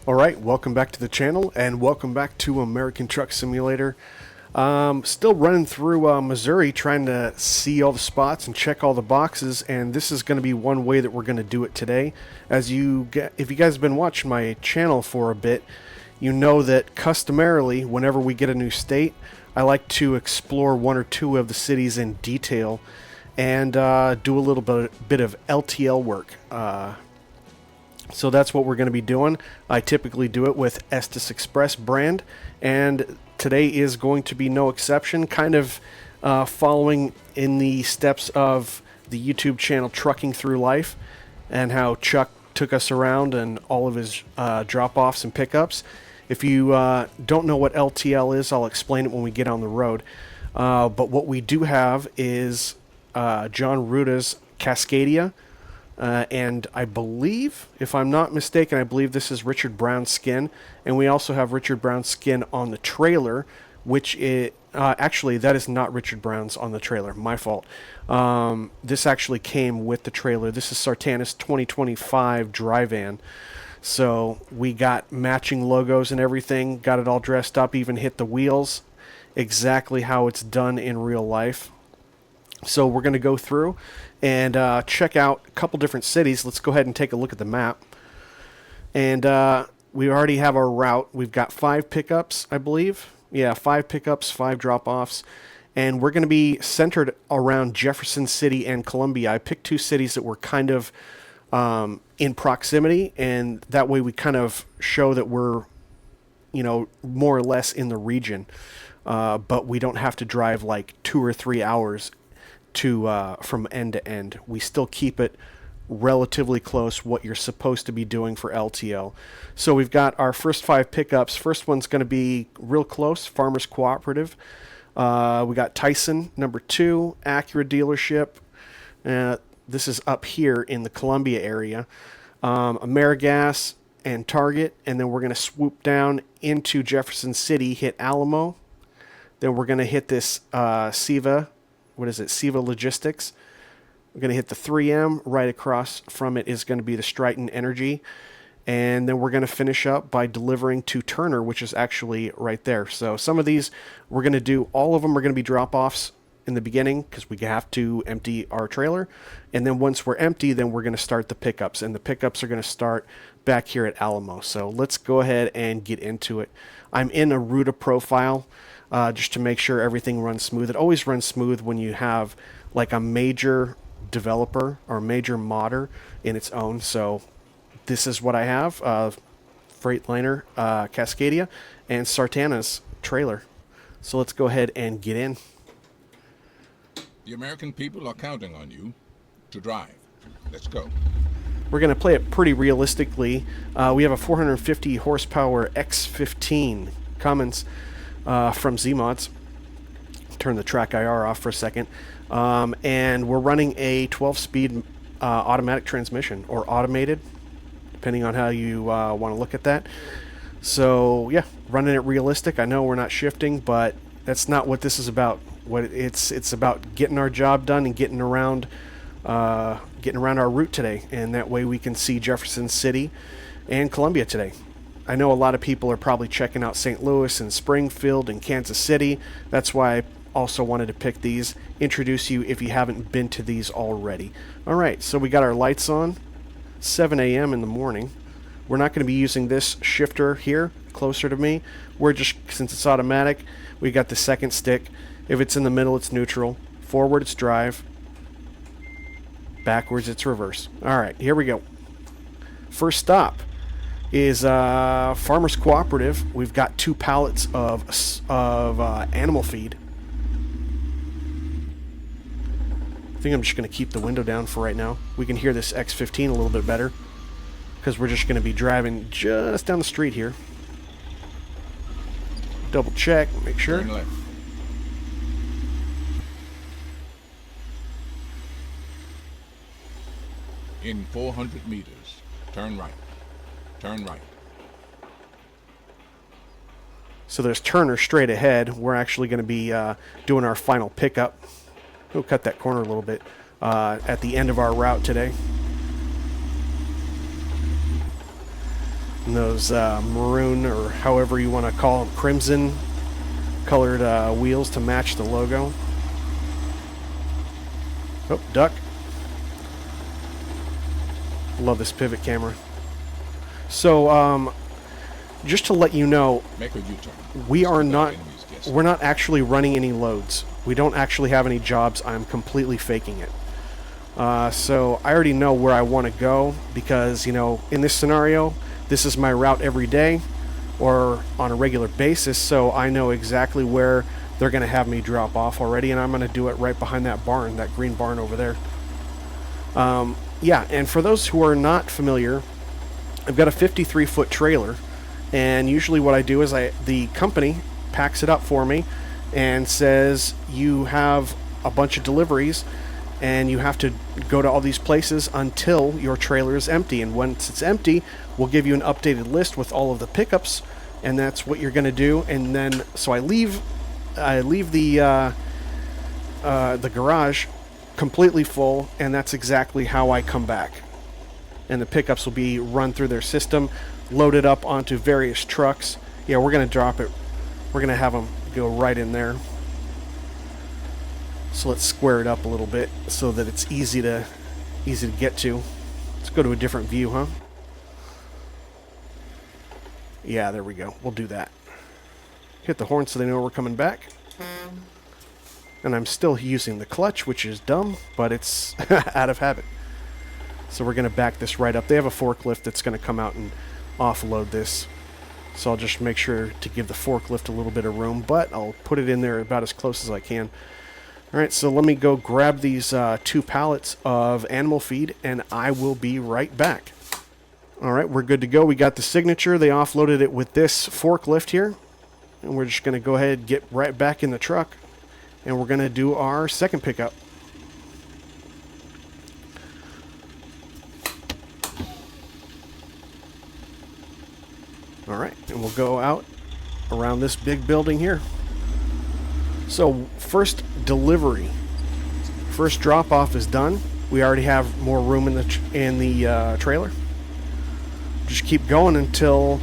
Alright, welcome back to the channel and welcome back to American Truck Simulator. Still running through Missouri trying to see all the spots and check all the boxes, and this is going to be one way that we're going to do it today. If you guys have been watching my channel for a bit, you know that customarily whenever we get a new state, I like to explore one or two of the cities in detail and do a little bit of LTL work. So that's what we're going to be doing. I typically do it with Estes Express brand, and today is going to be no exception, kind of following in the steps of the YouTube channel Trucking Through Life and how Chuck took us around and all of his drop-offs and pickups. If you don't know what LTL is, I'll explain it when we get on the road. But what we do have is John Ruta's Cascadia. And I believe, if I'm not mistaken, I believe this is Richard Brown's skin. And we also have Richard Brown's skin on the trailer, which actually, that is not Richard Brown's on the trailer. My fault. This actually came with the trailer. This is Sartana's 2025 dry van. So we got matching logos and everything, got it all dressed up, even hit the wheels exactly how it's done in real life. So we're going to go through and check out a couple different cities. Let's go ahead and take a look at the map. And we already have our route. We've got 5 pickups, I believe. Yeah, 5 pickups, 5 drop-offs. And we're going to be centered around Jefferson City and Columbia. I picked 2 cities that were kind of in proximity, and that way we kind of show that we're, more or less in the region. But we don't have to drive like 2 or 3 hours from end to end. We still keep it relatively close, what you're supposed to be doing for LTL. So we've got our first 5 pickups. First one's going to be real close, Farmers Cooperative. We got Tyson, number 2, Acura dealership. This is up here in the Columbia area. AmeriGas and Target, and then we're going to swoop down into Jefferson City, hit Alamo. Then we're going to hit this Ceva Logistics. We're going to hit the 3M. Right across from it is going to be the Stryten Energy. And then we're going to finish up by delivering to Turner, which is actually right there. So some of these we're going to do, all of them are going to be drop-offs in the beginning because we have to empty our trailer. And then once we're empty, then we're going to start the pickups. And the pickups are going to start back here at Alamo. So let's go ahead and get into it. I'm in a Ruta profile. Just to make sure everything runs smooth. It always runs smooth when you have like a major developer or major modder in its own. So this is what I have. Freightliner, Cascadia, and Sartana's trailer. So let's go ahead and get in. The American people are counting on you to drive. Let's go. We're going to play it pretty realistically. We have a 450 horsepower X15 Cummins from Zeemods. Turn the track IR off for a second. And we're running a 12-speed automatic transmission, or automated, depending on how you want to look at that. So yeah, running it realistic. I know we're not shifting, but that's not what this is about. It's about getting our job done and getting around our route today, and that way we can see Jefferson City and Columbia today. I know a lot of people are probably checking out St. Louis and Springfield and Kansas City. That's why I also wanted to pick these, introduce you if you haven't been to these already. All right, so we got our lights on, 7 a.m. in the morning. We're not going to be using this shifter here, closer to me. We're just, since it's automatic, we got the second stick. If it's in the middle, it's neutral. Forward, it's drive. Backwards, it's reverse. All right, here we go. First stop is Farmers Cooperative. We've got 2 pallets of animal feed. I think I'm just going to keep the window down for right now. We can hear this X15 a little bit better because we're just going to be driving just down the street here. Double check, make sure. Turn left. In 400 meters, turn right. Turn right. So there's Turner straight ahead. We're actually going to be doing our final pickup. We'll cut that corner a little bit at the end of our route today. And those maroon, or however you want to call them, crimson colored wheels to match the logo. Oh, duck. Love this pivot camera. So, just to let you know, Make a U-turn. we are not, Enemies guess. we're not actually running any loads. We don't actually have any jobs. I'm completely faking it. So I already know where I want to go because, you know, in this scenario, this is my route every day or on a regular basis. So I know exactly where they're going to have me drop off already. And I'm going to do it right behind that barn, that green barn over there. Yeah, and for those who are not familiar, I've got a 53-foot trailer. And usually what I do is the company packs it up for me and says you have a bunch of deliveries and you have to go to all these places until your trailer is empty. And once it's empty, we'll give you an updated list with all of the pickups, and that's what you're going to do. And then, so I leave the garage completely full, and that's exactly how I come back. And the pickups will be run through their system, loaded up onto various trucks. Yeah, we're going to drop it. We're going to have them go right in there. So let's square it up a little bit so that it's easy to get to. Let's go to a different view, huh? Yeah, there we go. We'll do that. Hit the horn so they know we're coming back. And I'm still using the clutch, which is dumb, but it's out of habit. So we're going to back this right up. They have a forklift that's going to come out and offload this. So I'll just make sure to give the forklift a little bit of room, but I'll put it in there about as close as I can. All right, so let me go grab these 2 pallets of animal feed, and I will be right back. All right, we're good to go. We got the signature. They offloaded it with this forklift here, and we're just going to go ahead and get right back in the truck, and we're going to do our second pickup. All right, and we'll go out around this big building here. So first delivery, first drop off is done. We already have more room in the trailer. Just keep going until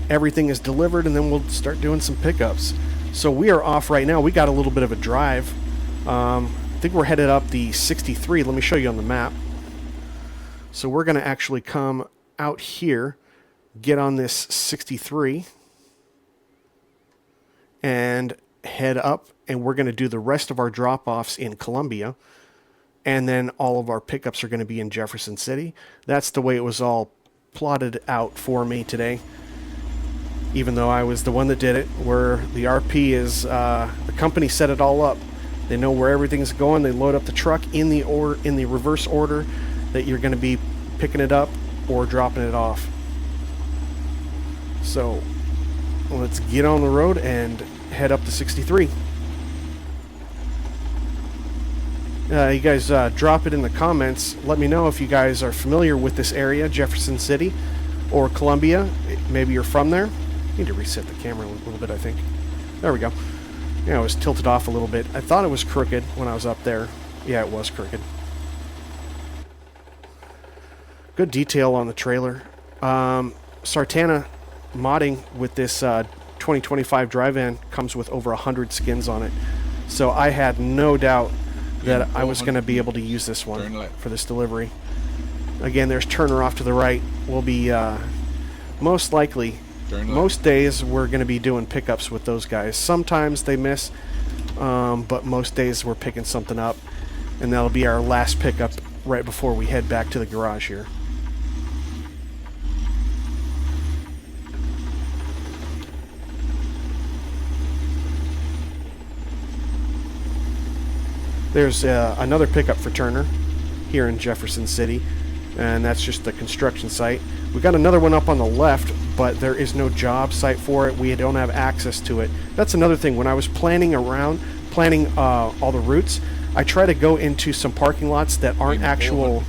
everything is delivered, and then we'll start doing some pickups. So we are off right now. We got a little bit of a drive. I think we're headed up the 63. Let me show you on the map. So we're going to actually come out here, get on this 63, and head up, and we're going to do the rest of our drop-offs in Columbia, and then all of our pickups are going to be in Jefferson City. That's the way it was all plotted out for me today, even though I was the one that did it, where the RP is, the company set it all up. They know where everything's going. They load up the truck in the reverse order that you're going to be picking it up or dropping it off. So let's get on the road and head up to 63. You guys drop it in the comments. Let me know if you guys are familiar with this area, Jefferson City or Columbia. Maybe you're from there. Need to reset the camera a little bit, I think. There we go. Yeah, it was tilted off a little bit. I thought it was crooked when I was up there. Yeah, it was crooked. Good detail on the trailer. Sartana modding with this 2025 dry van comes with over 100 skins on it. So I had no doubt that I was going to be able to use this one for this delivery. Again, there's Turner off to the right. We'll be most likely, most days we're going to be doing pickups with those guys. Sometimes they miss, but most days we're picking something up, and that'll be our last pickup right before we head back to the garage here. There's another pickup for Turner here in Jefferson City, and that's just the construction site. We got another one up on the left, but there is no job site for it. We don't have access to it. That's another thing. When I was planning all the routes, I try to go into some parking lots that aren't actual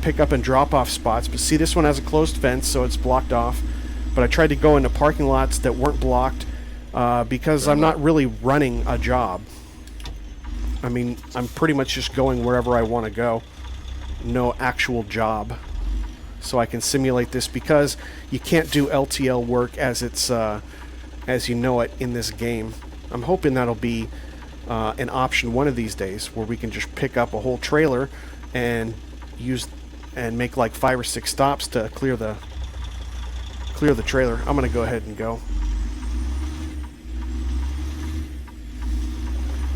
pickup and drop-off spots. But see, this one has a closed fence, so it's blocked off. But I tried to go into parking lots that weren't blocked because I'm not really running a job. I mean, I'm pretty much just going wherever I want to go. No actual job. so I can simulate this, because you can't do LTL work as it's as you know it in this game. I'm hoping that'll be an option one of these days, where we can just pick up a whole trailer and make like 5 or 6 stops to clear the trailer. I'm gonna go ahead and go.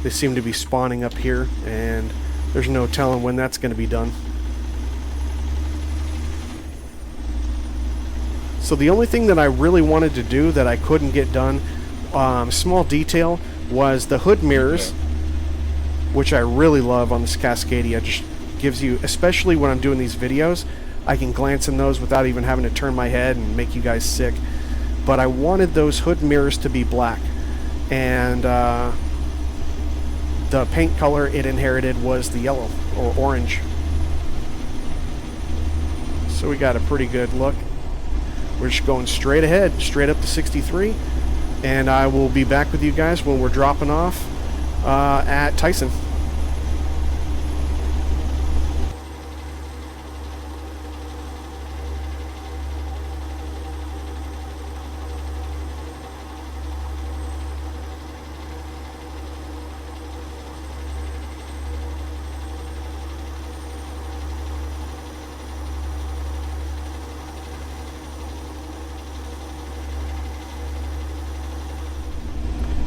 They seem to be spawning up here, and there's no telling when that's going to be done. So the only thing that I really wanted to do that I couldn't get done, small detail, was the hood mirrors, which I really love on this Cascadia. Just gives you, especially when I'm doing these videos, I can glance in those without even having to turn my head and make you guys sick. But I wanted those hood mirrors to be black, and the paint color it inherited was the yellow or orange. So we got a pretty good look. We're just going straight ahead, straight up to 63, and I will be back with you guys when we're dropping off at Tyson.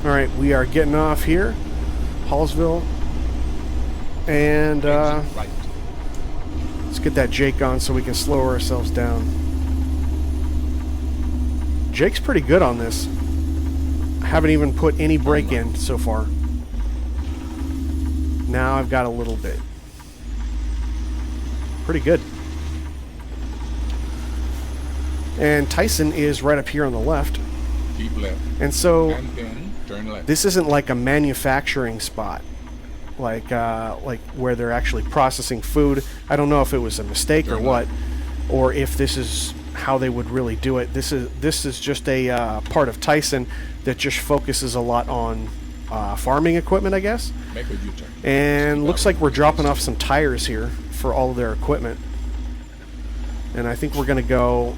Alright, we are getting off here, Hallsville, and let's get that Jake on so we can slow ourselves down. Jake's pretty good on this. I haven't even put any brake in so far. Now I've got a little bit. Pretty good. And Tyson is right up here on the left. Keep left. And so And then turn left. this isn't like a manufacturing spot, like where they're actually processing food. I don't know if it was a mistake or what, or if this is how they would really do it. This is just a part of Tyson that just focuses a lot on farming equipment, I guess. Make a U-turn. And looks like we're dropping off some tires here for all of their equipment. And I think we're gonna go.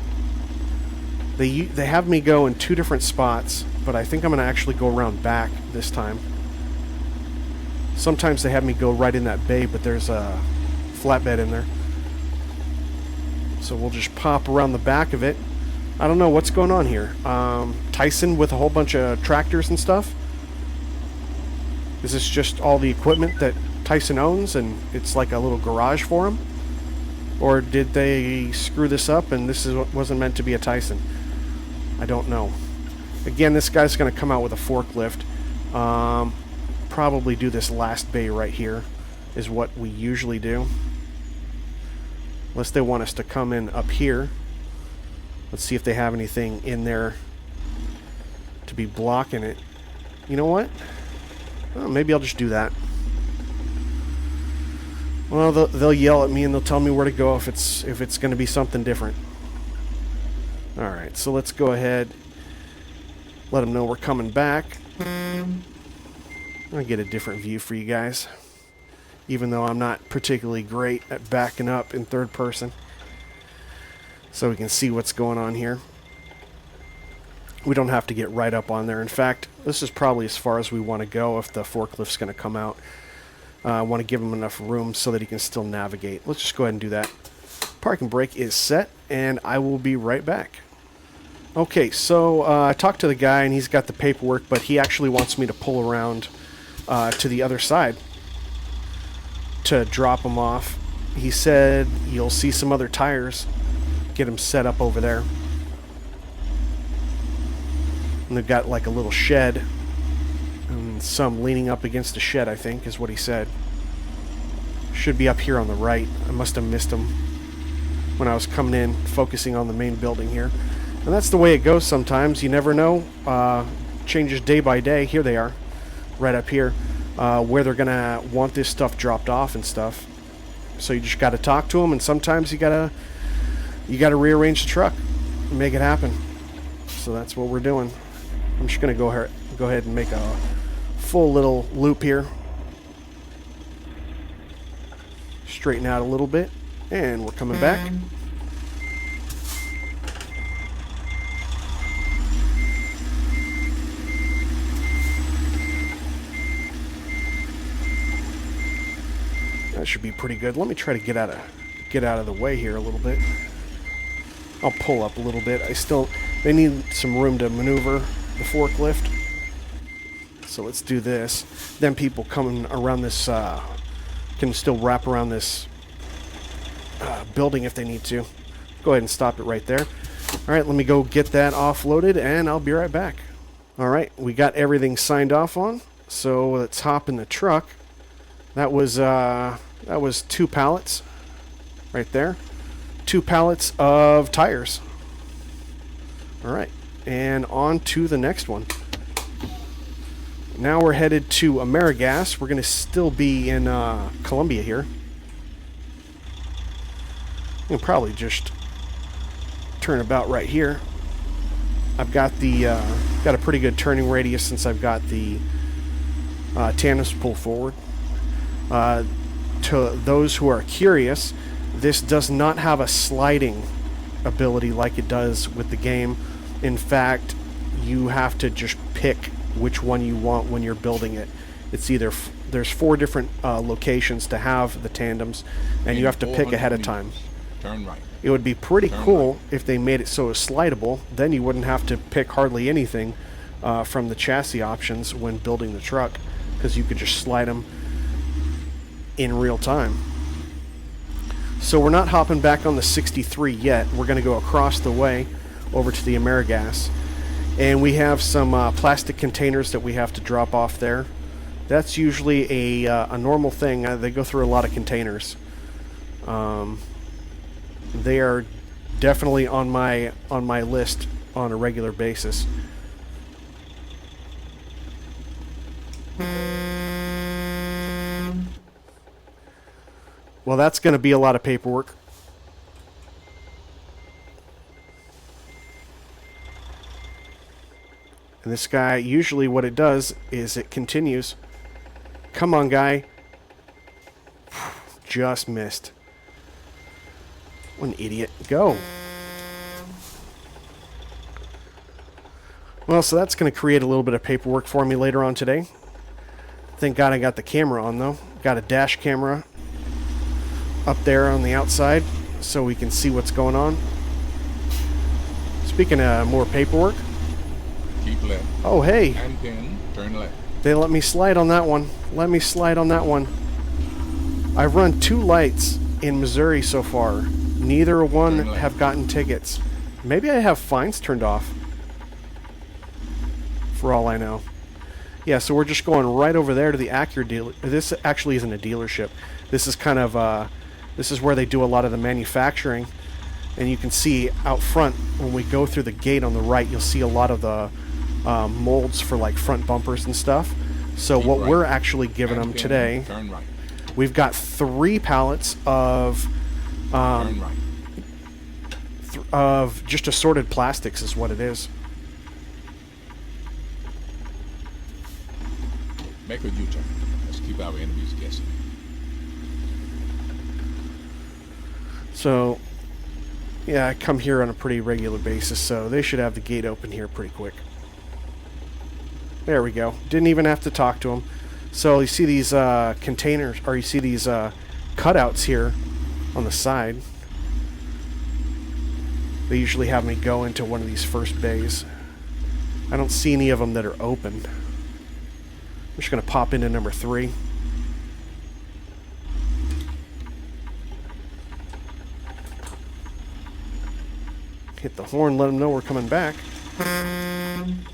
They have me go in 2 different spots, but I think I'm going to actually go around back this time. Sometimes they have me go right in that bay, but there's a flatbed in there. So we'll just pop around the back of it. I don't know what's going on here. Tyson with a whole bunch of tractors and stuff. Is this just all the equipment that Tyson owns and it's like a little garage for him? Or did they screw this up and this wasn't meant to be a Tyson? I don't know. Again, this guy's going to come out with a forklift. Probably do this last bay right here is what we usually do. Unless they want us to come in up here. Let's see if they have anything in there to be blocking it. You know what? Well, maybe I'll just do that. Well, they'll yell at me and they'll tell me where to go if it's going to be something different. All right, so let's go ahead. Let them know we're coming back. I'll get a different view for you guys, even though I'm not particularly great at backing up in third person, so we can see what's going on here. We don't have to get right up on there. In fact, this is probably as far as we want to go if the forklift's going to come out. I want to give him enough room so that he can still navigate. Let's just go ahead and do that. Parking brake is set, and I will be right back. Okay, so I talked to the guy, and he's got the paperwork, but he actually wants me to pull around to the other side to drop them off. He said you'll see some other tires. Get them set up over there. And they've got like a little shed. And some leaning up against the shed, I think, is what he said. Should be up here on the right. I must have missed them when I was coming in, focusing on the main building here. And that's the way it goes sometimes. You never know. Changes day by day. Here they are, right up here, where they're going to want this stuff dropped off and stuff. So you just got to talk to them, and sometimes you got to rearrange the truck and make it happen. So that's what we're doing. I'm just going to go ahead and make a full little loop here. Straighten out a little bit, and we're coming back. That should be pretty good. Let me try to get out of the way here a little bit. I'll pull up a little bit. They need some room to maneuver the forklift. So let's do this. Then people coming around this can still wrap around this building if they need to. Go ahead and stop it right there. All right, let me go get that offloaded, and I'll be right back. All right, we got everything signed off on. So let's hop in the truck. That was 2 pallets right there. 2 pallets of tires. All right, and on to the next one. Now we're headed to AmeriGas. We're going to still be in Columbia here. We'll probably just turn about right here. I've got got a pretty good turning radius since I've got the tandems pulled forward. To those who are curious, this does not have a sliding ability like it does with the game. In fact, you have to just pick which one you want when you're building it. It's either there's 4 different locations to have the tandems, and you have to pick ahead of time. Turn right. It would be pretty cool if they made it so it's slidable. Then you wouldn't have to pick hardly anything from the chassis options when building the truck, because you could just slide them in real time. So we're not hopping back on the 63 yet. We're going to go across the way over to the AmeriGas. And we have some plastic containers that we have to drop off there. That's usually a normal thing. They go through a lot of containers. They are definitely on my list on a regular basis. Well, that's going to be a lot of paperwork. And this guy, usually what it does is it continues. Come on, guy. Just missed. What an idiot. Go. Well, so that's going to create a little bit of paperwork for me later on today. Thank God I got the camera on, though. Got a dash camera up there on the outside so we can see what's going on. Speaking of more paperwork. Keep left. Oh, hey. And then turn left. They let me slide on that one. Let me slide on that one. I've run 2 lights in Missouri so far. Neither one have gotten tickets. Maybe I have fines turned off. For all I know. Yeah, so we're just going right over there to the Acura dealer. This actually isn't a dealership. This is kind of this is where they do a lot of the manufacturing. And you can see out front when we go through the gate on the right, you'll see a lot of the molds for like front bumpers and stuff. So what we're actually giving them today, we've got 3 pallets of just assorted plastics is what it is. Make a U-turn. Let's keep our enemies guessing. So, yeah, I come here on a pretty regular basis, so they should have the gate open here pretty quick. There we go. Didn't even have to talk to them. So you see these containers, or you see these cutouts here on the side. They usually have me go into one of these first bays. I don't see any of them that are open. I'm just going to pop into number 3. Hit the horn, let them know we're coming back. And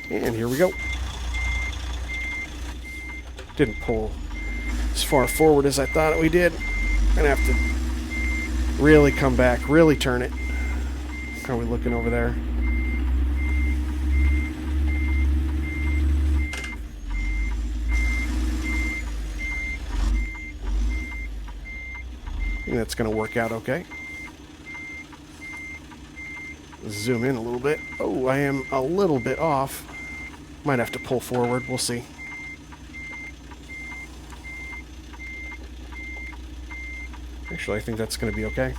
here we go. Didn't pull as far forward as I thought we did. Gonna have to really come back, really turn it. How are we looking over there? I think that's gonna work out okay. Zoom in a little bit. Oh, I am a little bit off. Might have to pull forward. We'll see. Actually, I think that's going to be okay.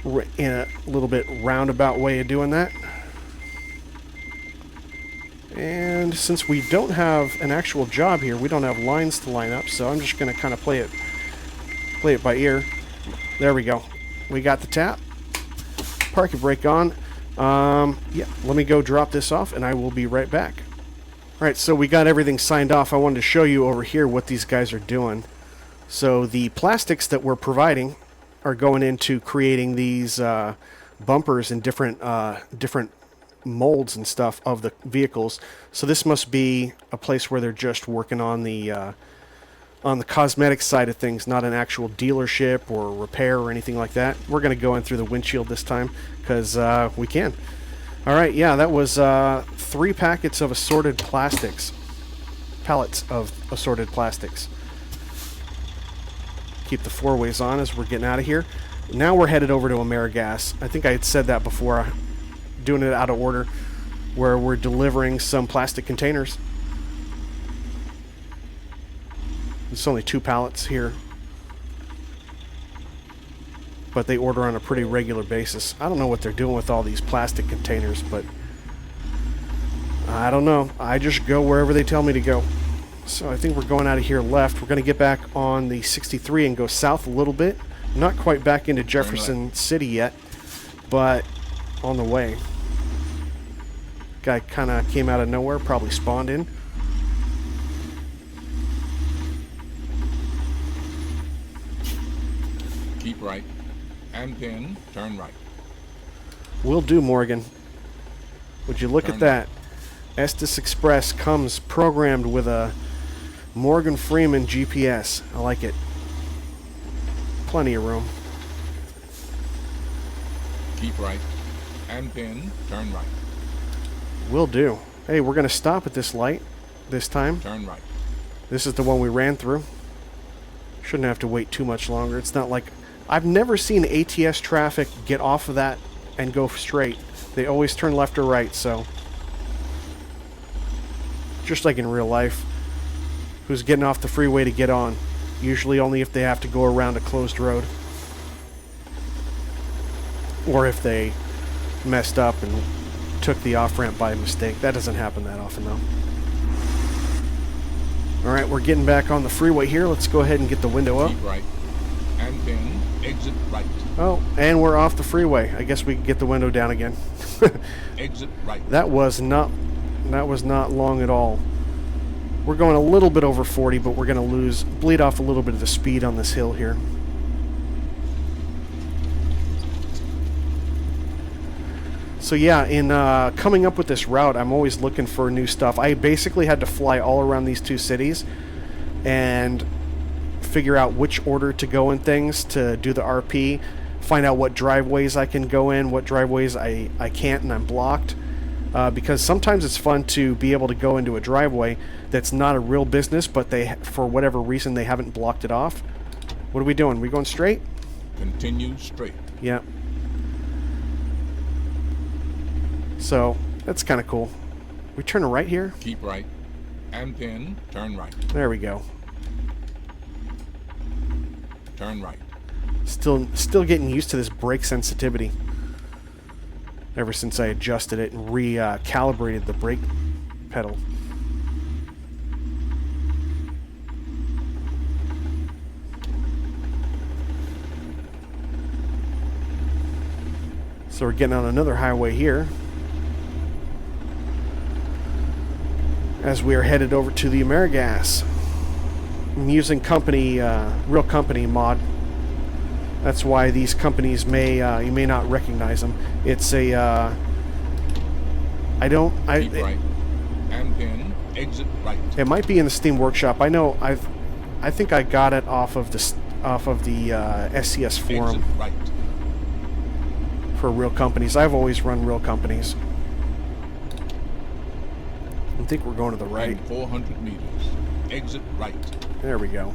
We're in a little bit roundabout way of doing that. And since we don't have an actual job here, we don't have lines to line up, so I'm just going to kind of play it by ear. There we go. We got the tap. Parking brake on. Yeah, let me go drop this off, and I will be right back. All right, so we got everything signed off. I wanted to show you over here what these guys are doing. So the plastics that we're providing are going into creating these bumpers and different molds and stuff of the vehicles. So this must be a place where they're just working on the cosmetic side of things, not an actual dealership or repair or anything like that. We're going to go in through the windshield this time because we can. All right, yeah, that was 3 packets of assorted plastics. Pallets of assorted plastics. Keep the 4-ways on as we're getting out of here. Now we're headed over to AmeriGas. I think I had said that before, doing it out of order, where we're delivering some plastic containers. It's only 2 pallets here, but they order on a pretty regular basis. I don't know what they're doing with all these plastic containers, but I don't know. I just go wherever they tell me to go. So I think we're going out of here left. We're going to get back on the 63 and go south a little bit. Not quite back into Jefferson City yet, but on the way. Guy kind of came out of nowhere, probably spawned in. Keep right, and then turn right. Will do, Morgan. Would you look at that? Estes Express comes programmed with a Morgan Freeman GPS. I like it. Plenty of room. Keep right, and then turn right. Will do. Hey, we're going to stop at this light this time. Turn right. This is the one we ran through. Shouldn't have to wait too much longer. It's not like... I've never seen ATS traffic get off of that and go straight. They always turn left or right, so... Just like in real life. Who's getting off the freeway to get on? Usually only if they have to go around a closed road. Or if they messed up and took the off-ramp by mistake. That doesn't happen that often, though. Alright, we're getting back on the freeway here. Let's go ahead and get the window up. Keep right, and then exit right. Oh, and we're off the freeway. I guess we can get the window down again. Exit right. That was not long at all. We're going a little bit over 40, but we're going to bleed off a little bit of the speed on this hill here. So yeah, in coming up with this route, I'm always looking for new stuff. I basically had to fly all around these 2 cities and figure out which order to go in things to do the RP, find out what driveways I can go in, what driveways I can't and I'm blocked. Because sometimes it's fun to be able to go into a driveway that's not a real business, but they, for whatever reason, they haven't blocked it off. What are we doing? We going straight? Continue straight. Yeah. So, that's kind of cool. We turn right here? Keep right, and then turn right. There we go. Turn right. Still getting used to this brake sensitivity. Ever since I adjusted it and recalibrated the brake pedal. So we're getting on another highway here. As we are headed over to the AmeriGas. I'm using real company mod. That's why these companies you may not recognize them. It's a Keep right, and then exit right. It might be in the Steam Workshop. I know I think I got it off of the SCS forum. Exit right. For real companies. I've always run real companies. I think we're going to the right. And 400 meters. Exit right. There we go.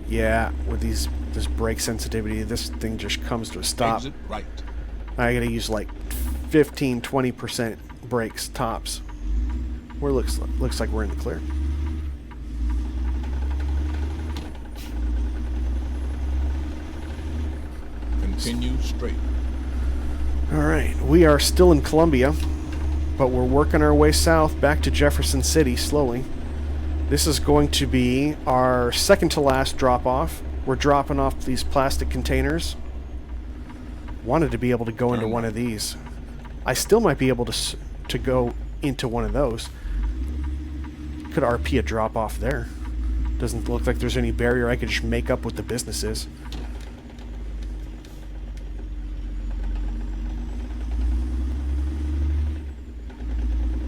Yeah, with this brake sensitivity, this thing just comes to a stop. Exit right. I gotta use like 15-20% brakes tops. Where looks like we're in the clear. Continue straight. All right, we are still in Columbia. but we're working our way south back to Jefferson City slowly. This is going to be our second to last drop off. We're dropping off these plastic containers. Wanted to be able to go into one of these. I still might be able to go into one of those. Could RP a drop off there. Doesn't look like there's any barrier. I could just make up what the business is.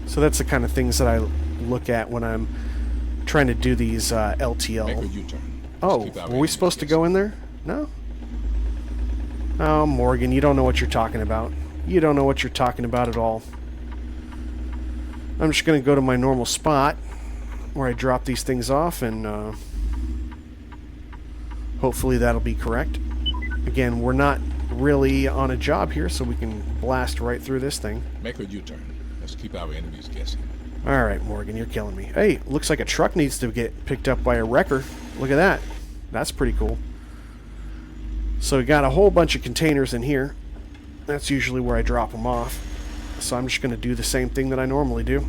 So that's the kind of things that I look at when I'm trying to do these LTL. Make a U-turn. Oh, were we supposed to go in there? No? Oh, Morgan, you don't know what you're talking about. You don't know what you're talking about at all. I'm just going to go to my normal spot where I drop these things off, and hopefully that'll be correct. Again, we're not really on a job here, so we can blast right through this thing. Make a U-turn. Let's keep our enemies guessing. All right, Morgan, you're killing me. Hey, looks like a truck needs to get picked up by a wrecker. Look at that. That's pretty cool. So we got a whole bunch of containers in here. That's usually where I drop them off. So I'm just going to do the same thing that I normally do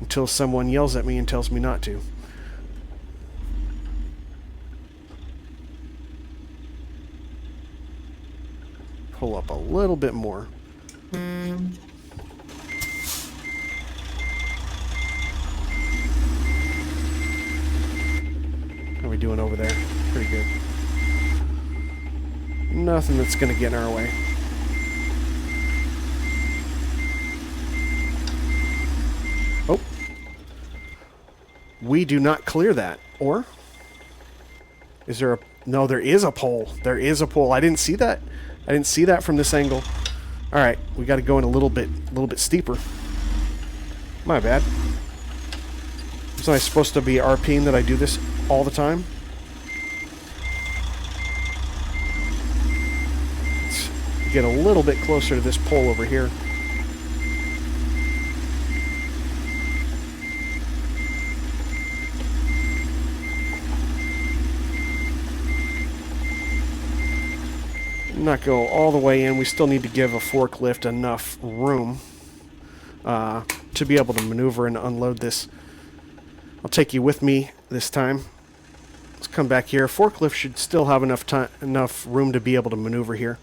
until someone yells at me and tells me not to. Pull up a little bit more. How are we doing over there? Pretty good. Nothing that's going to get in our way. Oh. We do not clear that. Or? Is there a... No, there is a pole. There is a pole. I didn't see that. I didn't see that from this angle. Alright, we got to go in a little bit steeper. My bad. Was I supposed to be RPing that I do this all the time? Let's get a little bit closer to this pole over here. Not go all the way in. We still need to give a forklift enough room to be able to maneuver and unload this. I'll take you with me this time. Let's come back here. Forklift should still have enough room to be able to maneuver here,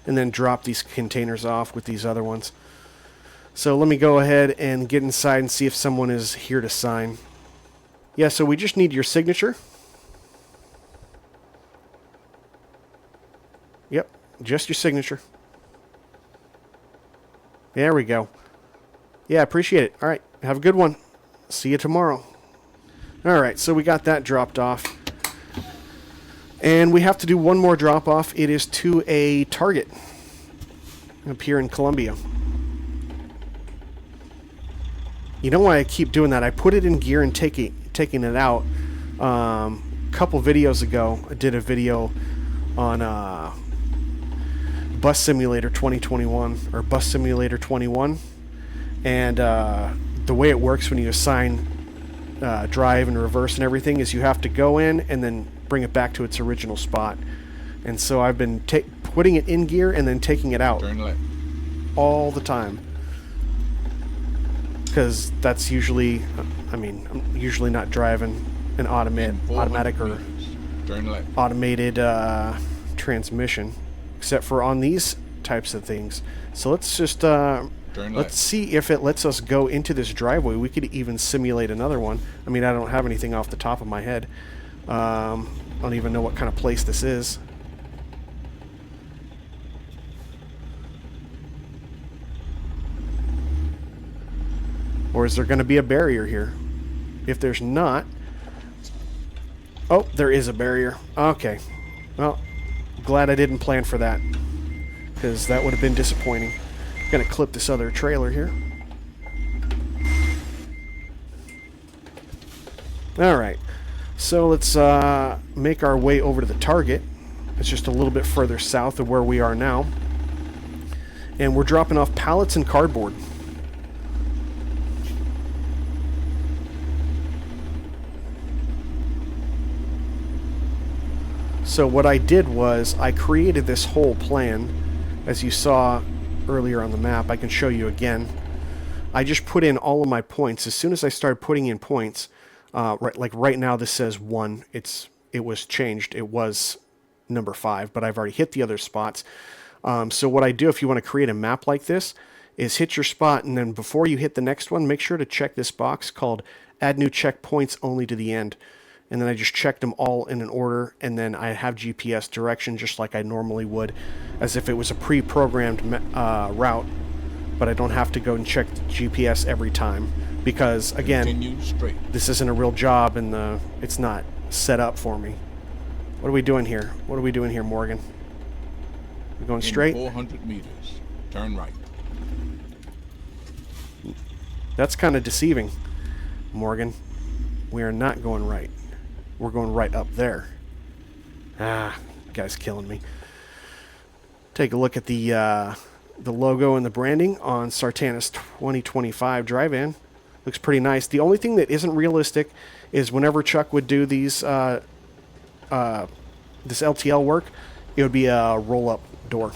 and then drop these containers off with these other ones. So let me go ahead and get inside and see if someone is here to sign. Yeah, so we just need your signature. Yep, just your signature. There we go. Yeah, appreciate it. All right, have a good one. See you tomorrow. All right, so we got that dropped off. And we have to do one more drop off. It is to a Target up here in Columbia. You know why I keep doing that? I put it in gear and taking it out. A couple videos ago, I did a video on Bus Simulator 2021 or Bus Simulator 21, and the way it works when you assign drive and reverse and everything is you have to go in and then bring it back to its original spot. And so I've been putting it in gear and then taking it out all the time, because that's usually, I'm usually not driving an automatic or automated transmission, except for on these types of things. So let's just let's see if it lets us go into this driveway. We could even simulate another one. I mean, I don't have anything off the top of my head. I don't even know what kind of place this is. Or is there going to be a barrier here? If there's not... Oh, there is a barrier. Okay. Well, glad I didn't plan for that, because that would have been disappointing. Gonna clip this other trailer here. Alright, so let's make our way over to the Target. It's just a little bit further south of where we are now. And we're dropping off pallets and cardboard. So what I did was I created this whole plan, as you saw earlier on the map. I can show you again. I just put in all of my points. As soon as I started putting in points, right now this says 1. It was changed. It was number 5, but I've already hit the other spots. So what I do if you want to create a map like this is hit your spot, and then before you hit the next one, make sure to check this box called Add New Checkpoints Only to the End. And then I just checked them all in an order, and then I have GPS direction just like I normally would, as if it was a pre-programmed route, but I don't have to go and check the GPS every time, because, again, this isn't a real job, and it's not set up for me. What are we doing here? What are we doing here, Morgan? We're going straight? 400 meters. Turn right. That's kind of deceiving, Morgan. We are not going right. We're going right up there. Guy's killing me. Take a look at the logo and the branding on Sartana's 2025 Drive-In. Looks pretty nice. The only thing that isn't realistic is whenever Chuck would do these this LTL work, it would be a roll-up door.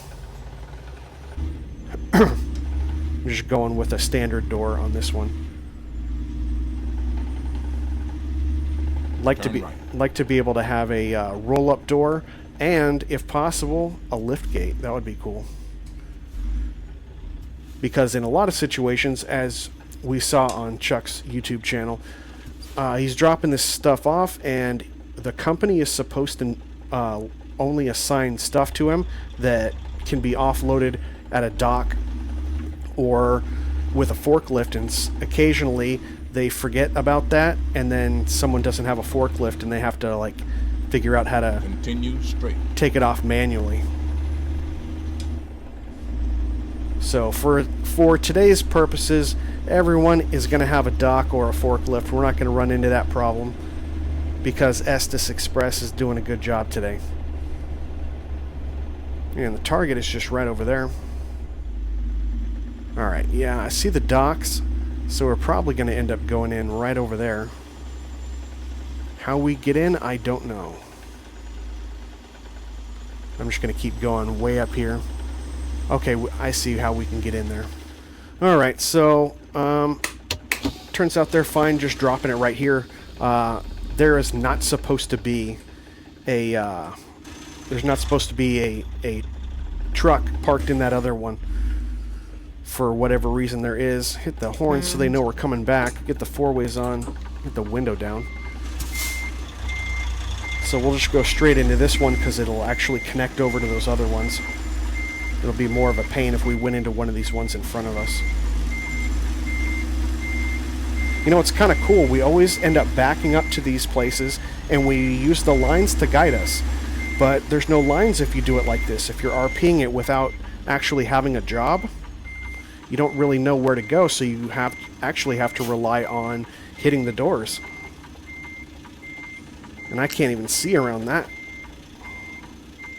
I'm just going with a standard door on this one. Like to be able to have a roll-up door, and if possible, a lift gate. That would be cool. Because in a lot of situations, as we saw on Chuck's YouTube channel, he's dropping this stuff off, and the company is supposed to only assign stuff to him that can be offloaded at a dock or with a forklift, and occasionally they forget about that, and then someone doesn't have a forklift and they have to like figure out how to continue straight, take it off manually. So for today's purposes, everyone is going to have a dock or a forklift. We're not going to run into that problem because Estes Express is doing a good job today. And the target is just right over there. Alright, yeah, I see the docks, so we're probably going to end up going in right over there. How we get in, I don't know. I'm just going to keep going way up here. Okay, I see how we can get in there. Alright, so, turns out they're fine just dropping it right here. There is not supposed to be a, there's not supposed to be a truck parked in that other one. For whatever reason there is. Hit the horn so they know we're coming back. Get the four-ways on. Get the window down. So we'll just go straight into this one because it'll actually connect over to those other ones. It'll be more of a pain if we went into one of these ones in front of us. You know, it's kind of cool. We always end up backing up to these places and we use the lines to guide us. But there's no lines if you do it like this. If you're RPing it without actually having a job, you don't really know where to go, so you actually have to rely on hitting the doors. And I can't even see around that.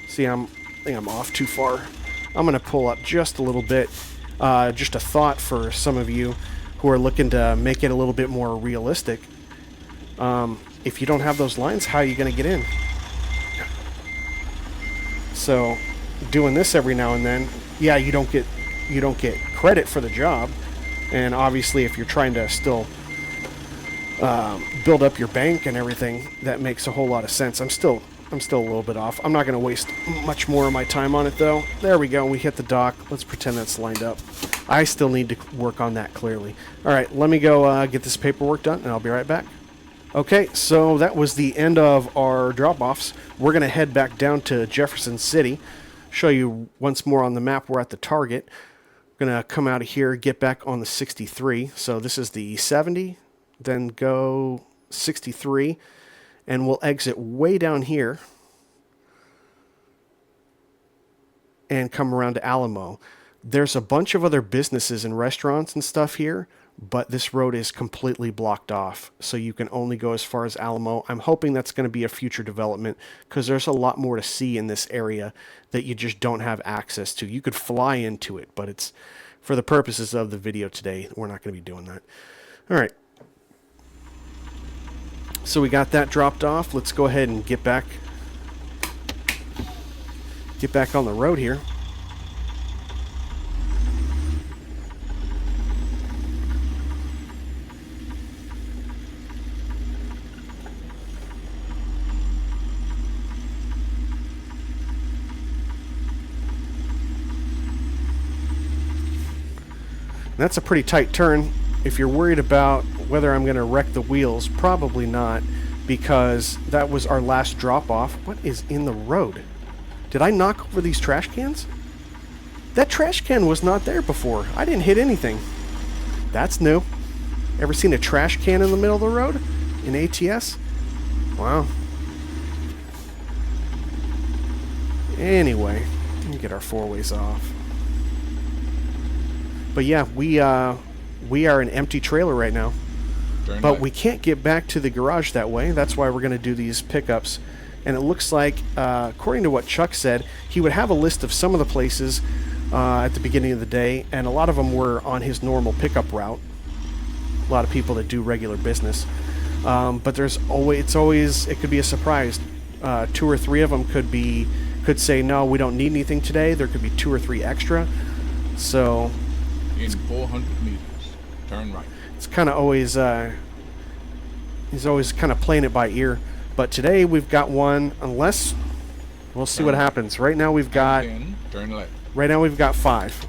See, I think I'm off too far. I'm going to pull up just a little bit. Just a thought for some of you who are looking to make it a little bit more realistic. If you don't have those lines, how are you going to get in? So, doing this every now and then, yeah, you don't get credit for the job, and obviously if you're trying to still build up your bank and everything, that makes a whole lot of sense. I'm still a little bit off. I'm not going to waste much more of my time on it though. There we go. We hit the dock. Let's pretend that's lined up. I still need to work on that clearly. All right, let me go get this paperwork done, and I'll be right back. Okay, so that was the end of our drop-offs. We're going to head back down to Jefferson City. Show you once more on the map we're at the target. Gonna come out of here, get back on the 63. So this is the 70, then go 63, and we'll exit way down here and come around to Alamo. There's a bunch of other businesses and restaurants and stuff here, but this road is completely blocked off, so you can only go as far as Alamo. I'm hoping that's going to be a future development because there's a lot more to see in this area that you just don't have access to. You could fly into it, but it's for the purposes of the video today, we're not going to be doing that. All right. So we got that dropped off. Let's go ahead and get back on the road here. That's a pretty tight turn. If you're worried about whether I'm going to wreck the wheels, probably not, because that was our last drop-off. What is in the road? Did I knock over these trash cans? That trash can was not there before. I didn't hit anything. That's new. Ever seen a trash can in the middle of the road in ATS? Wow. Anyway, let me get our four-ways off. But yeah, we are an empty trailer right now. But we can't get back to the garage that way. That's why we're going to do these pickups. And it looks like, according to what Chuck said, he would have a list of some of the places at the beginning of the day, and a lot of them were on his normal pickup route. A lot of people that do regular business. But it could be a surprise. 2 or 3 of them could say, no, we don't need anything today. There could be 2 or 3 extra. So in 400 meters, turn right. It's kind of always, he's always kind of playing it by ear. But today we've got one, unless, we'll see what happens. Right now we've got, turn left. Right now we've got 5.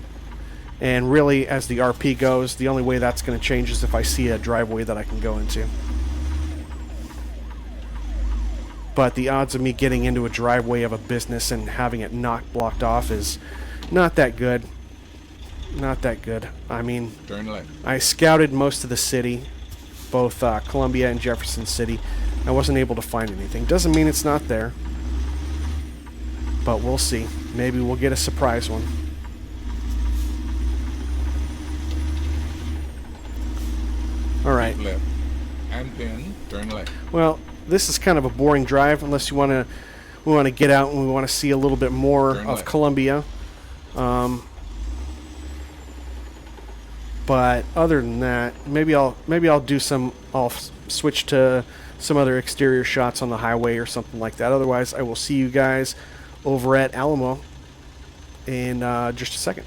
And really, as the RP goes, the only way that's going to change is if I see a driveway that I can go into. But the odds of me getting into a driveway of a business and having it not blocked off is not that good. Not that good. I mean, turn left. I scouted most of the city, both Columbia and Jefferson City. I wasn't able to find anything. Doesn't mean it's not there. But we'll see. Maybe we'll get a surprise one. All right. Keep left. And then turn left. Well, this is kind of a boring drive unless we want to get out and we want to see a little bit more turn of left. Columbia. But other than that, maybe I'll switch to some other exterior shots on the highway or something like that. Otherwise, I will see you guys over at Alamo in just a second.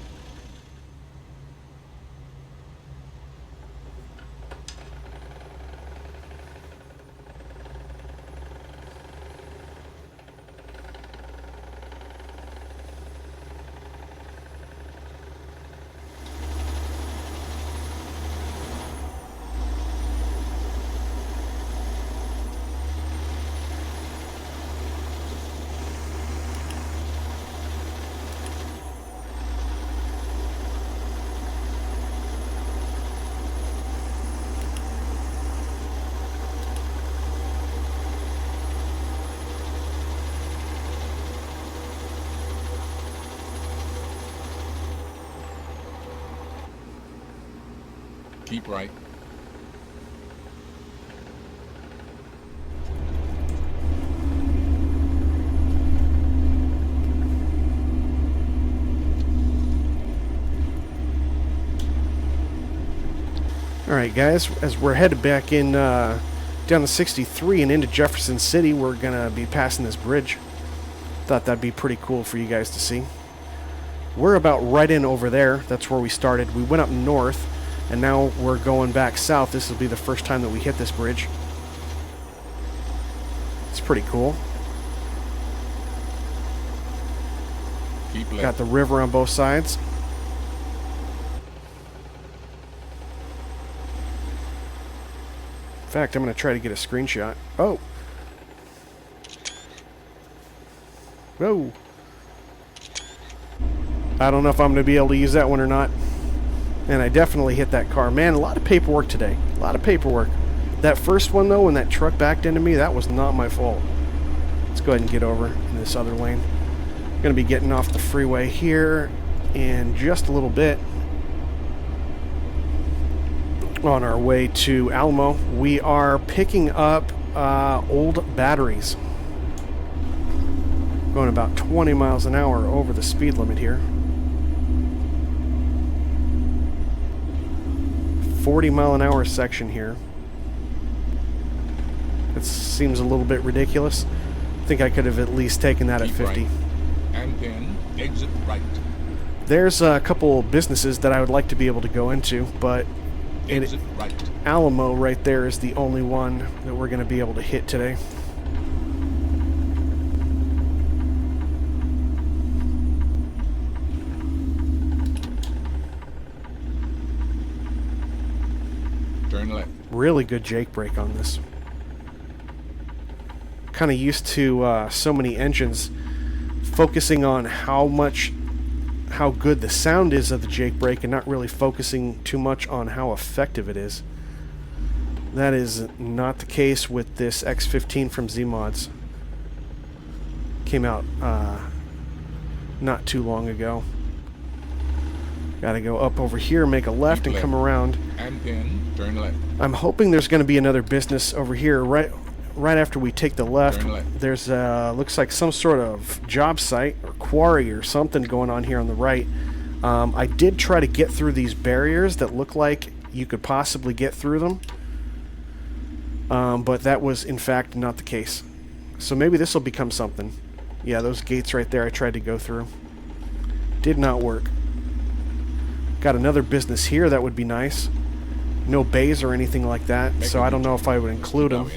Keep right. Alright guys, as we're headed back in down to 63 and into Jefferson City, we're going to be passing this bridge. Thought that'd be pretty cool for you guys to see. We're about right in over there. That's where we started. We went up north, and now we're going back south. This will be the first time that we hit this bridge. It's pretty cool. Keep left. Got the river on both sides. In fact, I'm going to try to get a screenshot. Oh. Whoa. I don't know if I'm going to be able to use that one or not. And I definitely hit that car. Man, a lot of paperwork today. A lot of paperwork. That first one, though, when that truck backed into me, that was not my fault. Let's go ahead and get over in this other lane. Going to be getting off the freeway here in just a little bit. On our way to Alamo, we are picking up old batteries. Going about 20 miles an hour over the speed limit here. 40-mile-an-hour section here. It seems a little bit ridiculous. I think I could have at least taken that at 50. Right. And then exit right. There's a couple businesses that I would like to be able to go into, but Exit right. Alamo right there is the only one that we're going to be able to hit today. Turn left. Really good Jake brake on this. Kind of used to so many engines focusing on how good the sound is of the Jake brake and not really focusing too much on how effective it is. That is not the case with this X15 from Zeemods. Came out not too long ago. Gotta go up over here, make a left, and come around. And then turn left. I'm hoping there's going to be another business over here right after we take the left. Turn left. There's looks like some sort of job site or quarry or something going on here on the right. I did try to get through these barriers that look like you could possibly get through them, but that was in fact not the case. So maybe this will become something. Yeah, those gates right there I tried to go through. Did not work. Got another business here that would be nice. No bays or anything like that, so I don't know if I would include them.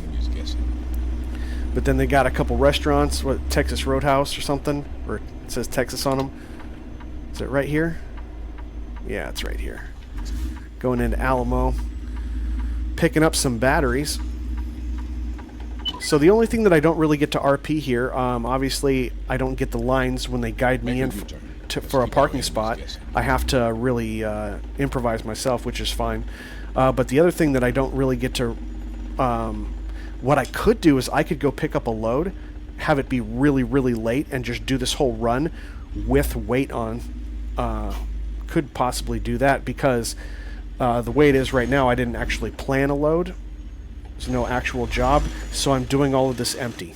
But then they got a couple restaurants, what, Texas Roadhouse or something, or it says Texas on them. Is it right here? Yeah, it's right here. Going into Alamo, picking up some batteries. So the only thing that I don't really get to RP here, obviously I don't get the lines when they guide me in for a parking spot. I have to really improvise myself, which is fine. But the other thing that I don't really get to, what I could do is I could go pick up a load, have it be really, really late, and just do this whole run with weight on. Could possibly do that because the way it is right now, I didn't actually plan a load. There's no actual job, so I'm doing all of this empty.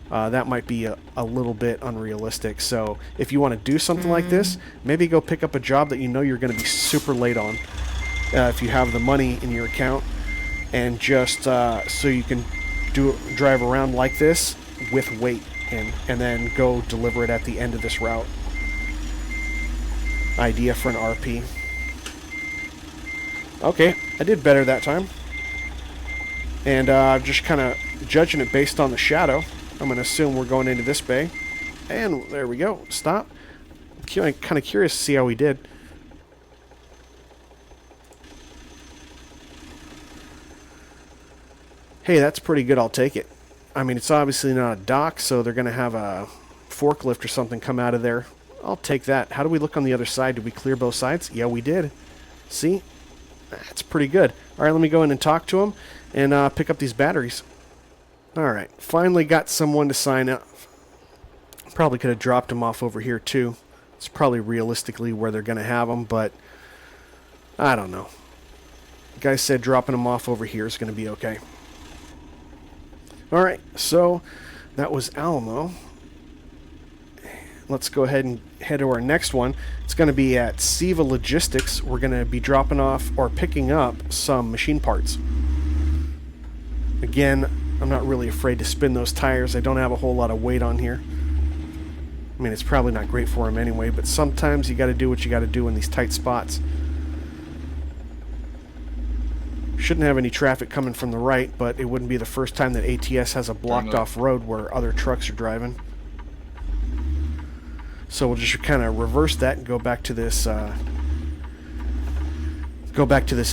That might be a little bit unrealistic. So if you want to do something like this, maybe go pick up a job that you know you're going to be super late on. If you have the money in your account, and just so you can drive around like this with weight and then go deliver it at the end of this route. Idea for an RP. Okay, I did better that time. And just kind of judging it based on the shadow. I'm going to assume we're going into this bay. And there we go. Stop. I'm kind of curious to see how we did. Hey, that's pretty good. I'll take it. I mean, it's obviously not a dock, so they're going to have a forklift or something come out of there. I'll take that. How do we look on the other side? Did we clear both sides? Yeah, we did. See? That's pretty good. All right, let me go in and talk to them and pick up these batteries. All right, finally got someone to sign up. Probably could have dropped them off over here too. It's probably realistically where they're going to have them, but I don't know. The guy said dropping them off over here is going to be okay. All right, so that was Alamo. Let's go ahead and head to our next one. It's going to be at Ceva Logistics. We're going to be dropping off or picking up some machine parts. Again, I'm not really afraid to spin those tires. I don't have a whole lot of weight on here. I mean, it's probably not great for them anyway, but sometimes you got to do what you got to do in these tight spots. Shouldn't have any traffic coming from the right, but it wouldn't be the first time that ATS has a blocked off road where other trucks are driving. So we'll just kind of reverse that and go back to this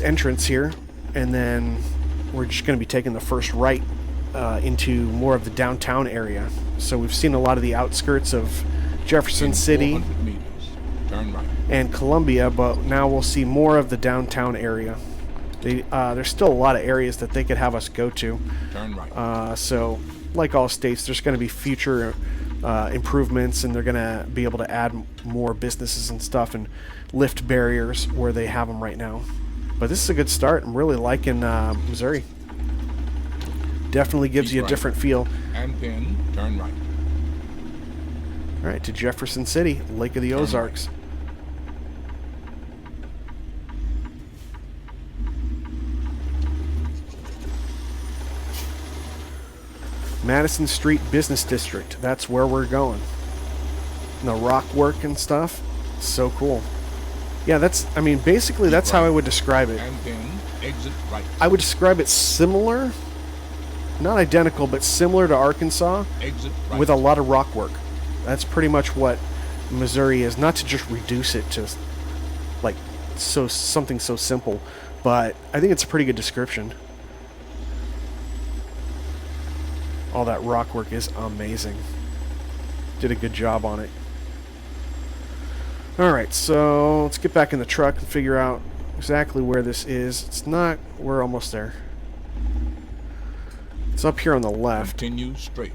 entrance here, and then we're just going to be taking the first right into more of the downtown area. So we've seen a lot of the outskirts of Jefferson City and Columbia, but now we'll see more of the downtown area. There's still a lot of areas that they could have us go to. Turn right. So, like all states, there's going to be future improvements, and they're going to be able to add more businesses and stuff and lift barriers where they have them right now. But this is a good start. I'm really liking Missouri. Definitely gives you a different feel. And then turn right. All right, to Jefferson City, Lake of the Ozarks. Madison Street Business District. That's where we're going. And the rock work and stuff. So cool. Yeah, basically that's how I would describe it. And then exit right. I would describe it similar, not identical, but similar to Arkansas, Exit right. with a lot of rock work. That's pretty much what Missouri is. Not to just reduce it to like something so simple, but I think it's a pretty good description. All that rock work is amazing. Did a good job on it. Alright, so let's get back in the truck and figure out exactly where this is. It's not... We're almost there. It's up here on the left. Continue straight.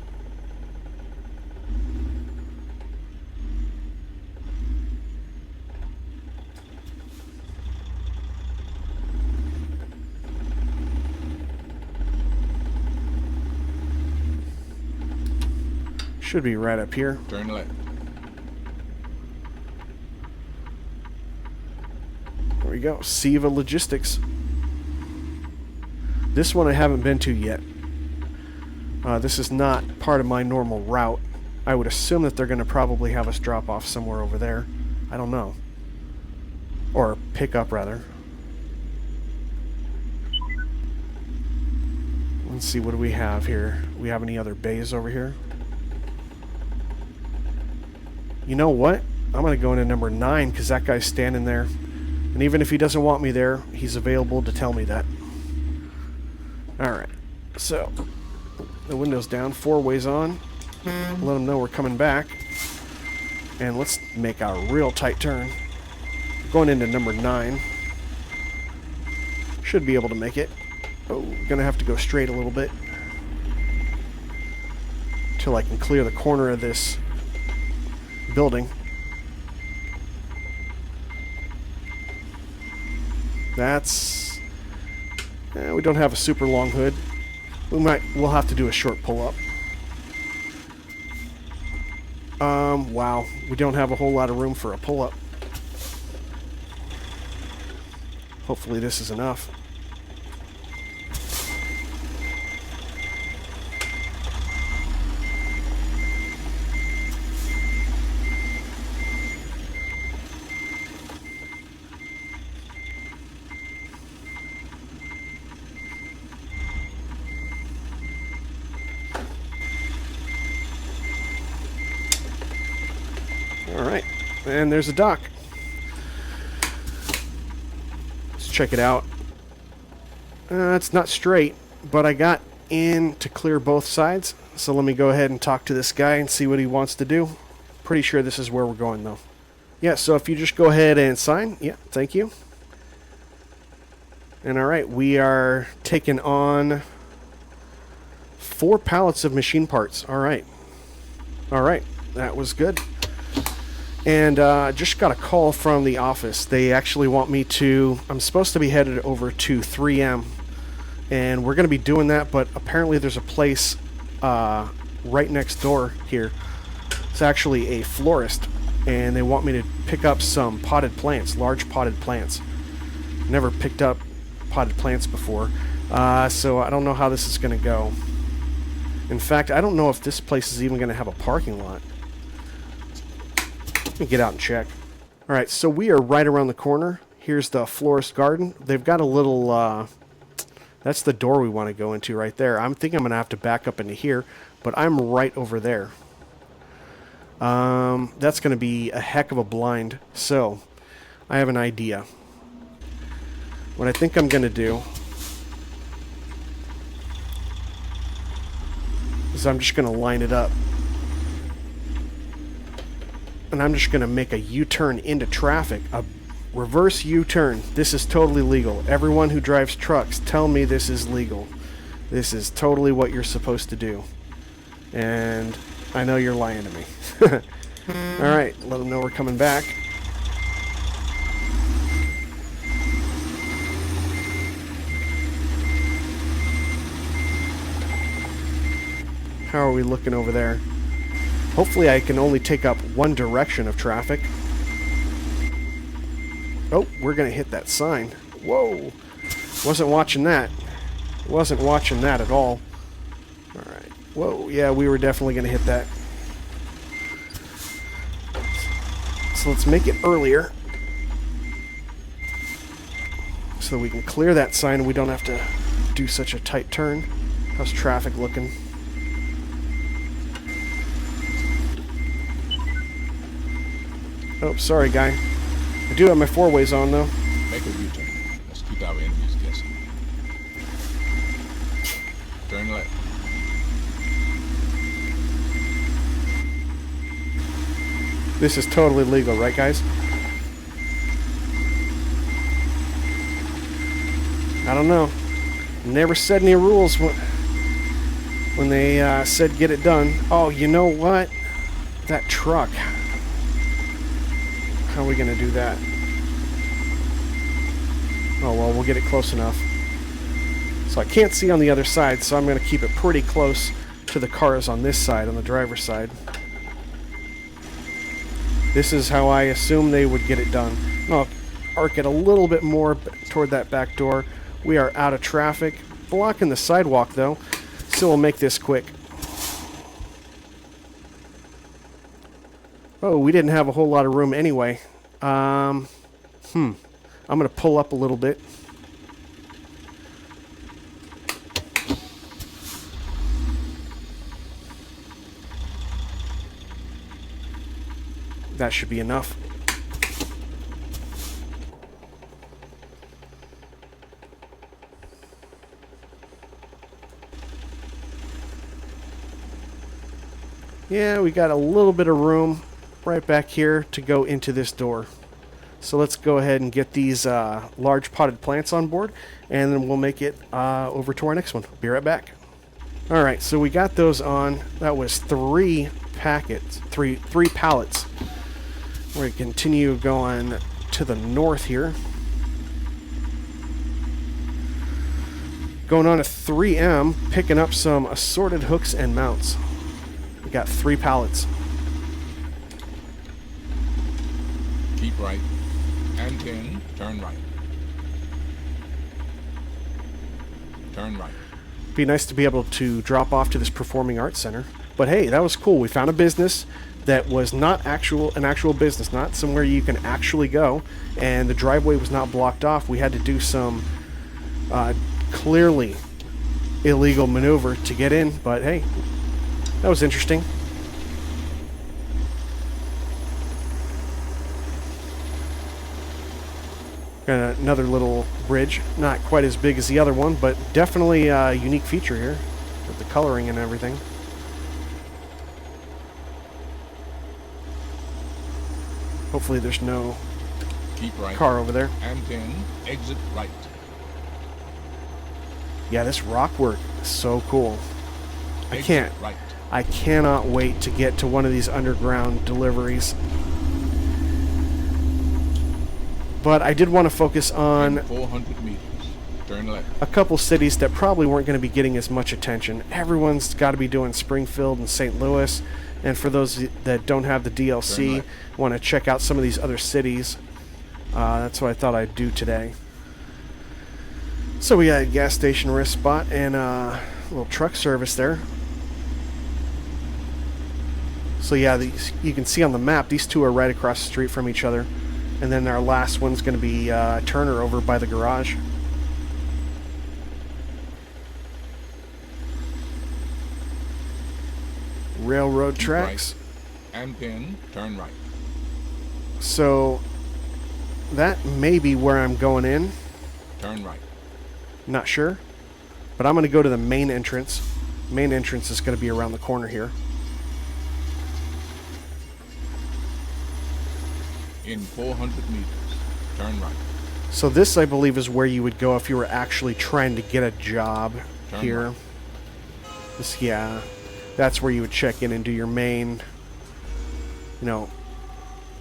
Should be right up here. Turn left. There we go. Ceva Logistics. This one I haven't been to yet. This is not part of my normal route. I would assume that they're going to probably have us drop off somewhere over there. I don't know. Or pick up, rather. Let's see, what do we have here? Do we have any other bays over here? You know what? I'm going to go into number 9 because that guy's standing there. And even if he doesn't want me there, he's available to tell me that. Alright. So, the window's down, 4 ways on. Let them know we're coming back. And let's make a real tight turn. Going into number 9. Should be able to make it. Oh, gonna have to go straight a little bit. Till I can clear the corner of this building. That's... we don't have a super long hood. We'll have to do a short pull-up. Wow. We don't have a whole lot of room for a pull-up. Hopefully this is enough. Alright, and there's a dock. Let's check it out. It's not straight, but I got in to clear both sides. So let me go ahead and talk to this guy and see what he wants to do. Pretty sure this is where we're going, though. Yeah, so if you just go ahead and sign. Yeah, thank you. And alright, we are taking on 4 pallets of machine parts. Alright. Alright, that was good. And just got a call from the office. They actually want me to... I'm supposed to be headed over to 3M. And we're going to be doing that, but apparently there's a place right next door here. It's actually a florist. And they want me to pick up some potted plants, large potted plants. Never picked up potted plants before. So I don't know how this is going to go. In fact, I don't know if this place is even going to have a parking lot. Let me get out and check. Alright, so we are right around the corner. Here's the florist garden. They've got a little, that's the door we want to go into right there. I'm thinking I'm going to have to back up into here, but I'm right over there. That's going to be a heck of a blind. So, I have an idea. What I think I'm going to do is I'm just going to line it up. And I'm just going to make a U-turn into traffic. A reverse U-turn. This is totally legal. Everyone who drives trucks, tell me this is legal. This is totally what you're supposed to do. And I know you're lying to me. Alright, let them know we're coming back. How are we looking over there? Hopefully I can only take up one direction of traffic. Oh, we're going to hit that sign. Whoa. Wasn't watching that. Wasn't watching that at all. Alright. Whoa, yeah, we were definitely going to hit that. So let's make it earlier. So we can clear that sign and we don't have to do such a tight turn. How's traffic looking? Oh, sorry, guy. I do have my 4 ways on, though. Make a U-turn. Let's keep Keep our enemies guessing. Turn left. This is totally legal, right, guys? I don't know. Never said any rules when they said get it done. Oh, you know what? That truck. How are we going to do that? Oh, well, we'll get it close enough. So I can't see on the other side, so I'm going to keep it pretty close to the cars on this side, on the driver's side. This is how I assume they would get it done. I'll arc it a little bit more toward that back door. We are out of traffic. Blocking the sidewalk, though. So we'll make this quick. Oh, we didn't have a whole lot of room anyway. I'm going to pull up a little bit. That should be enough. Yeah, we got a little bit of room right back here to go into this door. So let's go ahead and get these large potted plants on board, and then we'll make it over to our next one. Be right back. All right, so we got those on. That was three pallets. We're going to continue going to the north here. Going on to 3M, picking up some assorted hooks and mounts. We got 3 pallets. Keep right. And then turn right. Turn right. Be nice to be able to drop off to this performing arts center. But hey, that was cool. We found a business that was not an actual business, not somewhere you can actually go, and the driveway was not blocked off. We had to do some clearly illegal maneuver to get in, but hey, that was interesting. Got another little bridge, not quite as big as the other one, but definitely a unique feature here with the coloring and everything. Hopefully there's no car over there. And then exit right. Yeah, this rock work is so cool. Exit right. I cannot wait to get to one of these underground deliveries. But I did want to focus on 400 meters. Turn left. A couple cities that probably weren't going to be getting as much attention. Everyone's got to be doing Springfield and St. Louis. And for those that don't have the DLC, want to check out some of these other cities, that's what I thought I'd do today. So we got a gas station rest spot and a little truck service there. So yeah, you can see on the map, these two are right across the street from each other. And then our last one's going to be Turner over by the garage. Railroad tracks. Right. And then turn right. So that may be where I'm going in. Turn right. Not sure. But I'm going to go to the main entrance. Main entrance is going to be around the corner here. In 400 meters, turn right. So this, I believe, is where you would go if you were actually trying to get a job turn here. Right. This, yeah, that's where you would check in and do your main,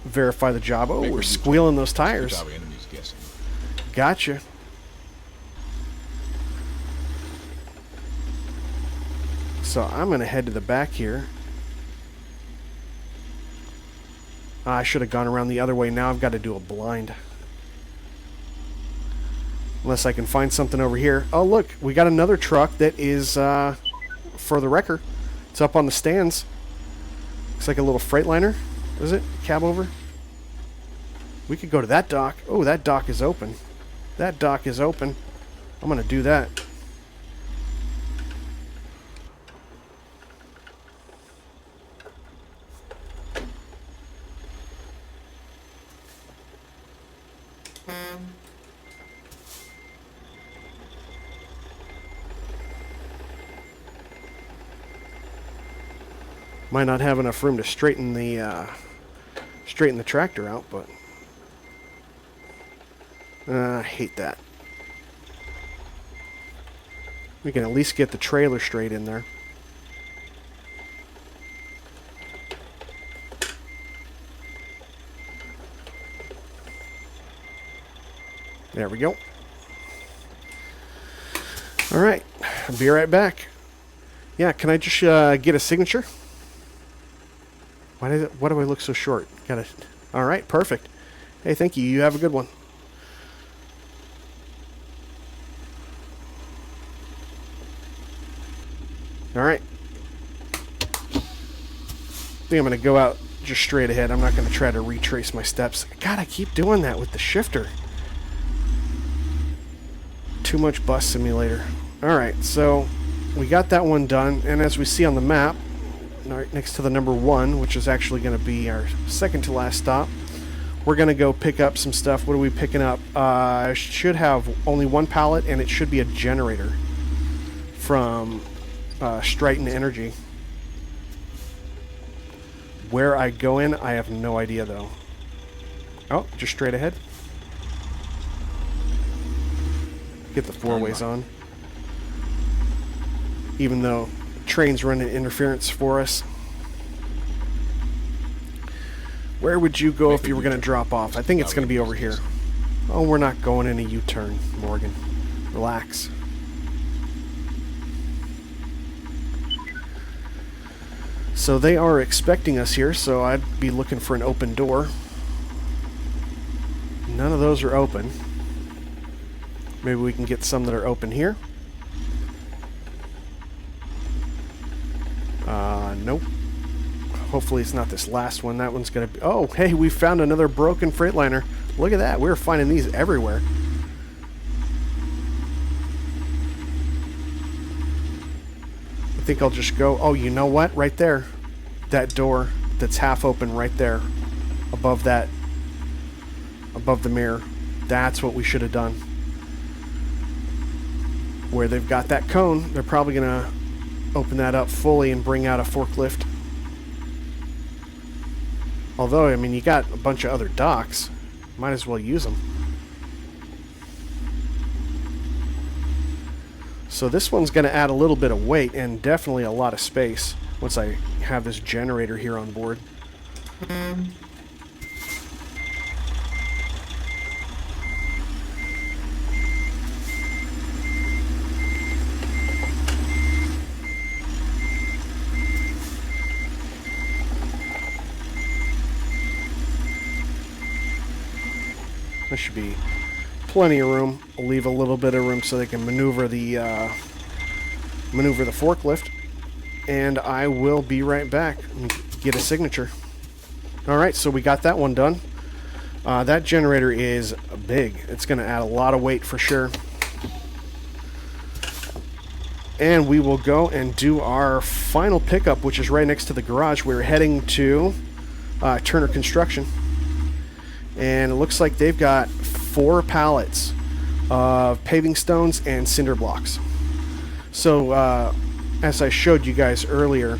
verify the job. Oh, we're squealing those tires. Our enemies guessing. Gotcha. So I'm going to head to the back here. I should have gone around the other way. Now I've got to do a blind. Unless I can find something over here. Oh, look. We got another truck that is for the wrecker. It's up on the stands. Looks like a little Freightliner. Is it? Cab over? We could go to that dock. Oh, that dock is open. That dock is open. I'm going to do that. Might not have enough room to straighten the tractor out, but I hate that. We can at least get the trailer straight in there. There we go. All right, I'll be right back. Yeah, can I just get a signature? Why do I look so short? Got it. All right, perfect. Hey, thank you. You have a good one. All right. I think I'm going to go out just straight ahead. I'm not going to try to retrace my steps. God, I keep doing that with the shifter. Too much bus simulator. All right, so we got that one done. And as we see on the map, right next to the number 1, which is actually going to be our second to last stop, we're going to go pick up some stuff. What are we picking up? I should have only one pallet, and it should be a generator from Stryten Energy. Where I go in, I have no idea, though. Oh, just straight ahead. Get the four-ways on. Even though train's running interference for us. Where would you go if you were going to drop off? I think it's going to be over here. Oh, we're not going in a U-turn, Morgan. Relax. So they are expecting us here, so I'd be looking for an open door. None of those are open. Maybe we can get some that are open here. Nope. Hopefully it's not this last one. That one's going to be... Oh, hey, we found another broken Freightliner. Look at that. We're finding these everywhere. I think I'll just go... Oh, you know what? Right there. That door that's half open right there. Above that. Above the mirror. That's what we should have done. Where they've got that cone, they're probably going to open that up fully and bring out a forklift. Although, I mean, you got a bunch of other docks. Might as well use them. So this one's going to add a little bit of weight and definitely a lot of space once I have this generator here on board. There should be plenty of room. I'll leave a little bit of room so they can maneuver the forklift. And I will be right back and get a signature. All right, so we got that one done. That generator is big. It's going to add a lot of weight for sure. And we will go and do our final pickup, which is right next to the garage. We're heading to Turner Construction. And it looks like they've got 4 pallets of paving stones and cinder blocks. So, as I showed you guys earlier,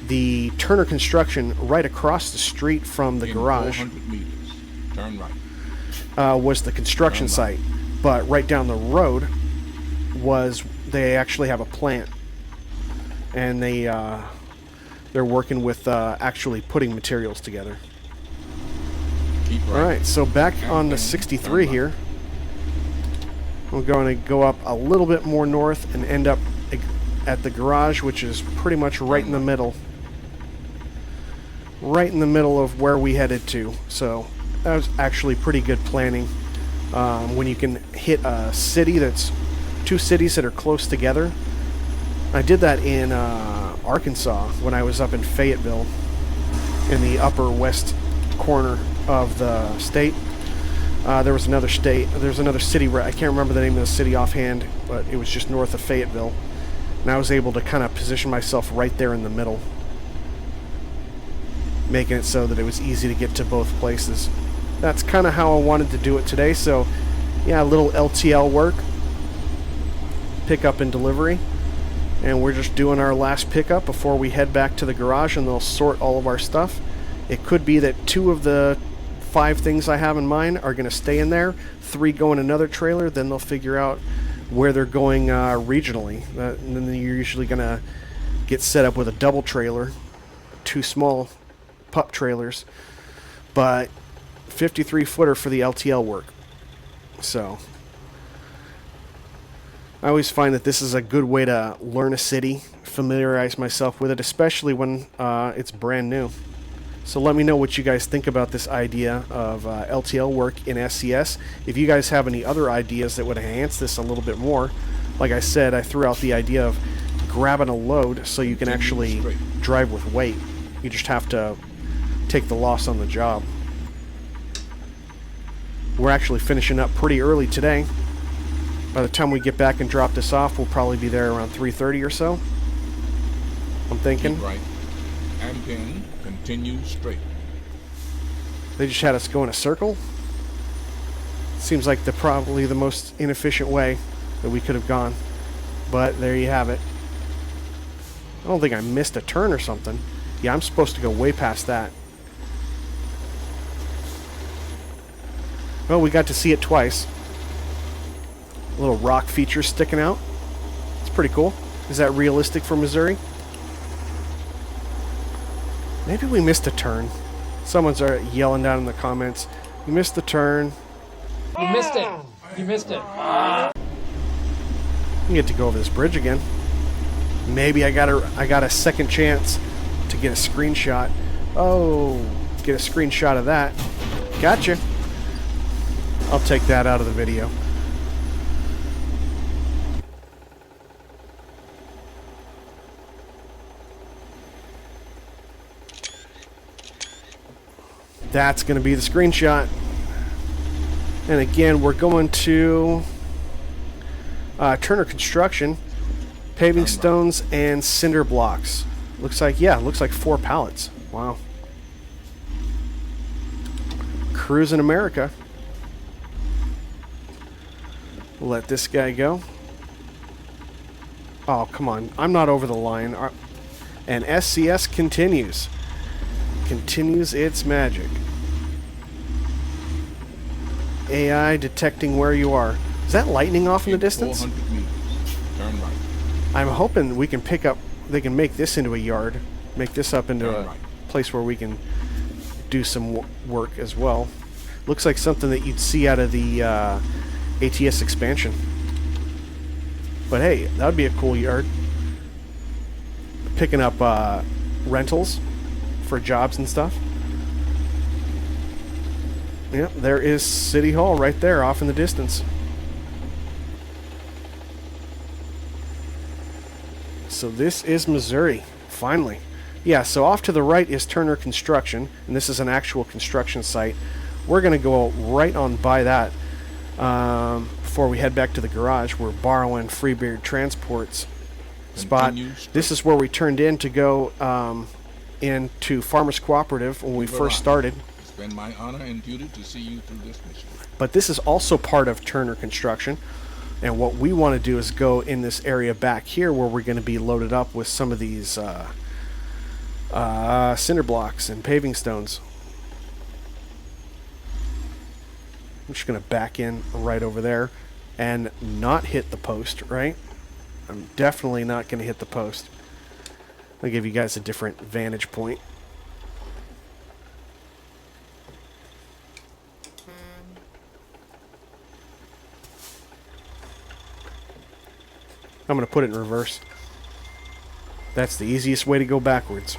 the Turner Construction right across the street from the garage 400 meters, turn right. Was the construction site. But right down the road was, they actually have a plant. And they're working with actually putting materials together. Right. Alright, so back on the 63 here. We're going to go up a little bit more north and end up at the garage, which is pretty much right in the middle. Right in the middle of where we headed to. So that was actually pretty good planning. When you can hit a city that's... 2 cities that are close together. I did that in Arkansas when I was up in Fayetteville in the upper west corner of the state. There's another city where I can't remember the name of the city offhand, but it was just north of Fayetteville, and I was able to kind of position myself right there in the middle, making it so that it was easy to get to both places. That's kind of how I wanted to do it today. So yeah, a little LTL work, pick up and delivery, And we're just doing our last pickup before we head back to the garage, and they'll sort all of our stuff. It could be that 2 of the 5 things I have in mind are going to stay in there, 3 go in another trailer, then they'll figure out where they're going regionally. And then you're usually going to get set up with a double trailer, 2 small pup trailers, but 53 footer for the LTL work. So I always find that this is a good way to learn a city, familiarize myself with it, especially when it's brand new. So let me know what you guys think about this idea of LTL work in SCS. If you guys have any other ideas that would enhance this a little bit more, like I said, I threw out the idea of grabbing a load so you can actually drive with weight. You just have to take the loss on the job. We're actually finishing up pretty early today. By the time we get back and drop this off, we'll probably be there around 3:30 or so. I'm thinking. Keep right. And then continue straight. They just had us go in a circle. Seems like probably the most inefficient way that we could have gone. But there you have it. I don't think I missed a turn or something. Yeah, I'm supposed to go way past that. Well, we got to see it twice. Little rock features sticking out. It's pretty cool. Is that realistic for Missouri? Maybe we missed a turn. Someone's yelling down in the comments. You missed the turn. You missed it. You missed it. You get to go over this bridge again. Maybe I got a second chance to get a screenshot. Oh, get a screenshot of that. Gotcha. I'll take that out of the video. That's going to be the screenshot. And again, we're going to Turner Construction, paving stones and cinder blocks. Looks like 4 pallets. Wow. Cruising America. We'll let this guy go. Oh, come on. I'm not over the line. And SCS continues. Continues its magic. AI detecting where you are. Is that lightning off in the distance? 400 meters. Turn right. I'm hoping we can they can make this into a yard. Make this up into a place where we can do some work as well. Looks like something that you'd see out of the ATS expansion. But hey, that would be a cool yard. Picking up rentals for jobs and stuff. Yep, there is City Hall right there off in the distance. So this is Missouri, finally. Yeah, so off to the right is Turner Construction, and this is an actual construction site. We're going to go right on by that before we head back to the garage. We're borrowing Freebeard Transport's spot. This is where we turned in to go into Farmers Cooperative when we first started. It's been my honor and duty to see you through this mission. But this is also part of Turner Construction. And what we want to do is go in this area back here where we're going to be loaded up with some of these cinder blocks and paving stones. I'm just going to back in right over there and not hit the post, right? I'm definitely not going to hit the post. I'll give you guys a different vantage point. I'm going to put it in reverse. That's the easiest way to go backwards.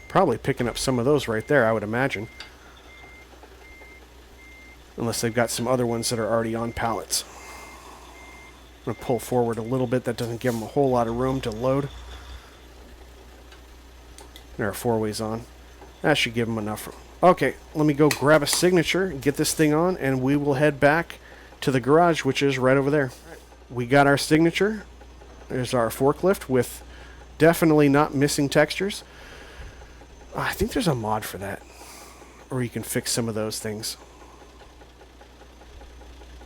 Probably picking up some of those right there, I would imagine. Unless they've got some other ones that are already on pallets. I'm going to pull forward a little bit. That doesn't give them a whole lot of room to load. There are 4-ways on. That should give them enough room. Okay, let me go grab a signature and get this thing on, and we will head back to the garage, which is right over there. We got our signature. There's our forklift with definitely not missing textures. I think there's a mod for that, or you can fix some of those things.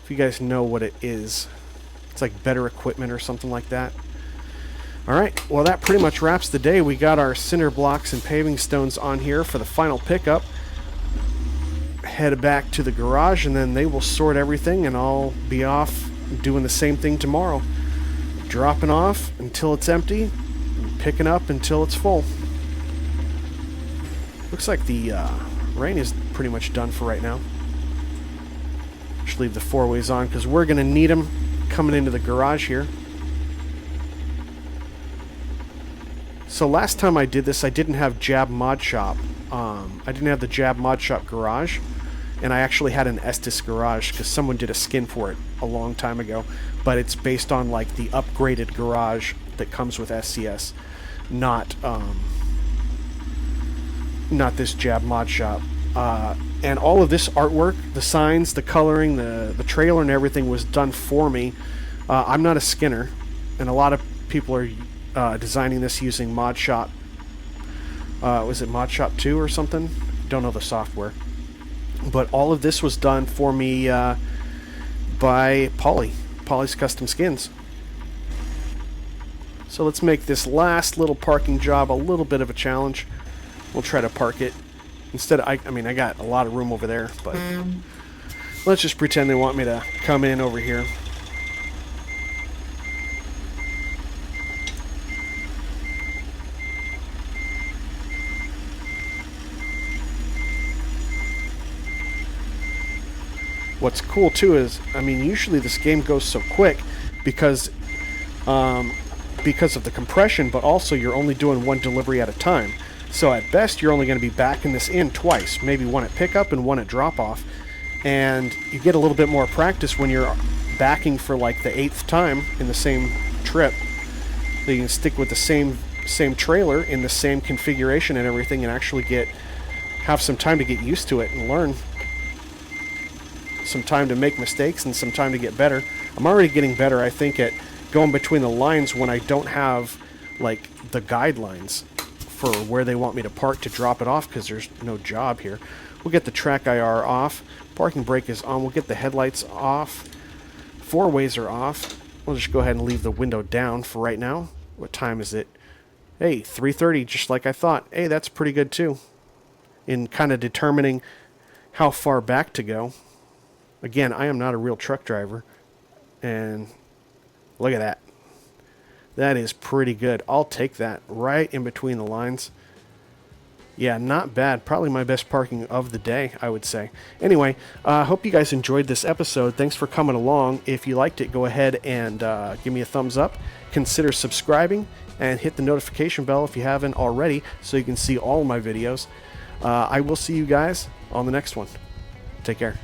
If you guys know what it is, it's like better equipment or something like that. Alright, well that pretty much wraps the day. We got our cinder blocks and paving stones on here for the final pickup. Head back to the garage and then they will sort everything and I'll be off doing the same thing tomorrow. Dropping off until it's empty, and picking up until it's full. Looks like the rain is pretty much done for right now. Just leave the four-ways on because we're going to need them coming into the garage here. So last time I did this, I didn't have Jab Mod Shop. I didn't have the Jab Mod Shop garage, and I actually had an Estes garage because someone did a skin for it a long time ago. But it's based on like the upgraded garage that comes with SCS, not this Jab Mod Shop. And all of this artwork, the signs, the coloring, the trailer and everything was done for me. I'm not a skinner, and a lot of people are designing this using Mod Shop. Was it Mod Shop 2 or something? Don't know the software. But all of this was done for me by Polly's Custom Skins. So let's make this last little parking job a little bit of a challenge. We'll try to park it. Instead, I mean, I got a lot of room over there, but let's just pretend they want me to come in over here. What's cool too is, I mean, usually this game goes so quick because of the compression, but also you're only doing one delivery at a time. So at best, you're only going to be backing this in twice, maybe one at pickup and one at drop-off. And you get a little bit more practice when you're backing for like the 8th time in the same trip. So you can stick with the same trailer in the same configuration and everything and actually have some time to get used to it and learn. Some time to make mistakes and some time to get better. I'm already getting better, I think, at going between the lines when I don't have like the guidelines for where they want me to park to drop it off because there's no job here. We'll get the track IR off. Parking brake is on. We'll get the headlights off. Four-ways are off. We'll just go ahead and leave the window down for right now. What time is it? Hey, 3:30, just like I thought. Hey, that's pretty good too. In kind of determining how far back to go. Again, I am not a real truck driver. And look at that. That is pretty good. I'll take that right in between the lines. Yeah, not bad. Probably my best parking of the day, I would say. Anyway, I hope you guys enjoyed this episode. Thanks for coming along. If you liked it, go ahead and give me a thumbs up. Consider subscribing and hit the notification bell if you haven't already so you can see all of my videos. I will see you guys on the next one. Take care.